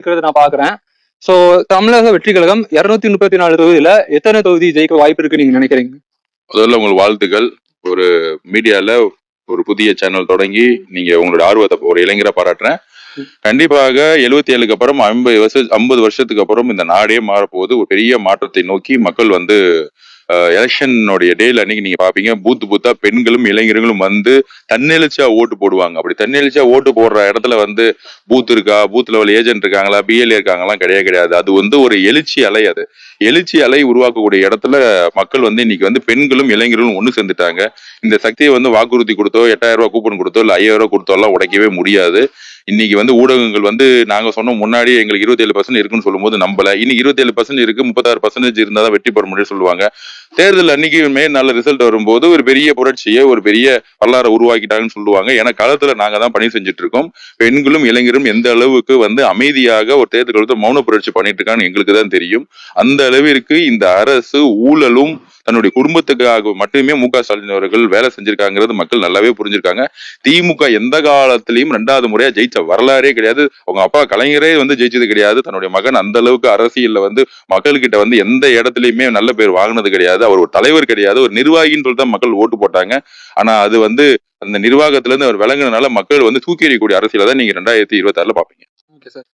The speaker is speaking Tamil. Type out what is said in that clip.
இருக்கிறத நான் பாக்குறேன். சோ தமிழக வெற்றி கழகம் 234 தொகுதியில எத்தனை தொகுதி ஜெயிக்க வாய்ப்பு இருக்கு நீங்க நினைக்கிறீங்க? முதல்ல உங்களுக்கு வாழ்த்துக்கள். ஒரு மீடியால ஒரு புதிய சேனல் தொடங்கி நீங்க உங்களோட ஆர்வத்தை ஒரு இளைஞரை பாராட்டுறேன். கண்டிப்பாக 77க்கு அப்புறம் 50 வருஷத்துக்கு அப்புறம் இந்த நாடே மாறப்போகுது. ஒரு பெரிய மாற்றத்தை நோக்கி மக்கள் வந்து எலெக்ஷனுடைய டேல அன்னைக்கு நீங்க பாப்பீங்க, பூத்தா பெண்களும் இளைஞர்களும் வந்து தன்னெழுச்சியா ஓட்டு போடுவாங்க. அப்படி தன்னெழுச்சியா ஓட்டு போடுற இடத்துல வந்து பூத் இருக்கா, பூத் லெவல் ஏஜென்ட் இருக்காங்களா, பிஎல்ஏ இருக்காங்களாம் கிடையாது. அது வந்து ஒரு எழுச்சி அலை. அது எழுச்சி அலை உருவாக்கக்கூடிய இடத்துல மக்கள் வந்து இன்னைக்கு வந்து பெண்களும் இளைஞர்களும் ஒண்ணு சேர்ந்துட்டாங்க. இந்த சக்தியை வந்து வாக்குறுதி கொடுத்தோ 8000 ரூபாய் கூப்பன் கொடுத்தோ இல்ல 5000 ரூபாய் கொடுத்தோ எல்லாம் உடைக்கவே முடியாது. இன்னைக்கு வந்து ஊடகங்கள் வந்து நாங்க சொன்ன முன்னாடி எங்களுக்கு 27% இருக்குன்னு சொல்லும் போது நம்பல. இன்னைக்கு 27% இருக்கு, 36% இருந்தாதான் வெற்றி பெற முடியும் சொல்லுவாங்க. தேர்தல் அன்னைக்குமே நல்ல ரிசல்ட் வரும்போது ஒரு பெரிய புரட்சியை ஒரு பெரிய வரலாறு உருவாக்கிட்டாங்கன்னு சொல்லுவாங்க. ஏன்னா களத்துல நாங்க தான் பணி செஞ்சுட்டு இருக்கோம். பெண்களும் இளைஞரும் எந்த அளவுக்கு வந்து அமைதியாக ஒரு தேர்தல் மௌன புரட்சி பண்ணிட்டு இருக்கான்னு எங்களுக்கு தான் தெரியும். அந்த அளவிற்கு இந்த அரசு ஊழலும் தன்னுடைய குடும்பத்துக்காக மட்டுமே மு.க. ஸ்டாலின் அவர்கள் வேலை செஞ்சிருக்காங்கிறது மக்கள் நல்லாவே புரிஞ்சிருக்காங்க. திமுக எந்த காலத்திலையும் 2வது முறையா ஜெயிச்ச வரலாறே கிடையாது. அவங்க அப்பா கலைஞரே வந்து ஜெயிச்சது கிடையாது. தன்னுடைய மகன் அந்த அளவுக்கு அரசியல்ல வந்து மக்கள்கிட்ட வந்து எந்த இடத்துலயுமே நல்ல பேர் வாங்கினது கிடையாது. அவர் ஒரு தலைவர் கிடையாது, ஒரு நிர்வாகின்னு சொல்லிட்டு மக்கள் ஓட்டு போட்டாங்க. ஆனா அது வந்து அந்த நிர்வாகத்துல இருந்து அவர் விளங்குனதுனால மக்கள் வந்து தூக்கி எறியக்கூடிய அரசியலை தான் நீங்க 2026ல பாப்பீங்க. Okay sir.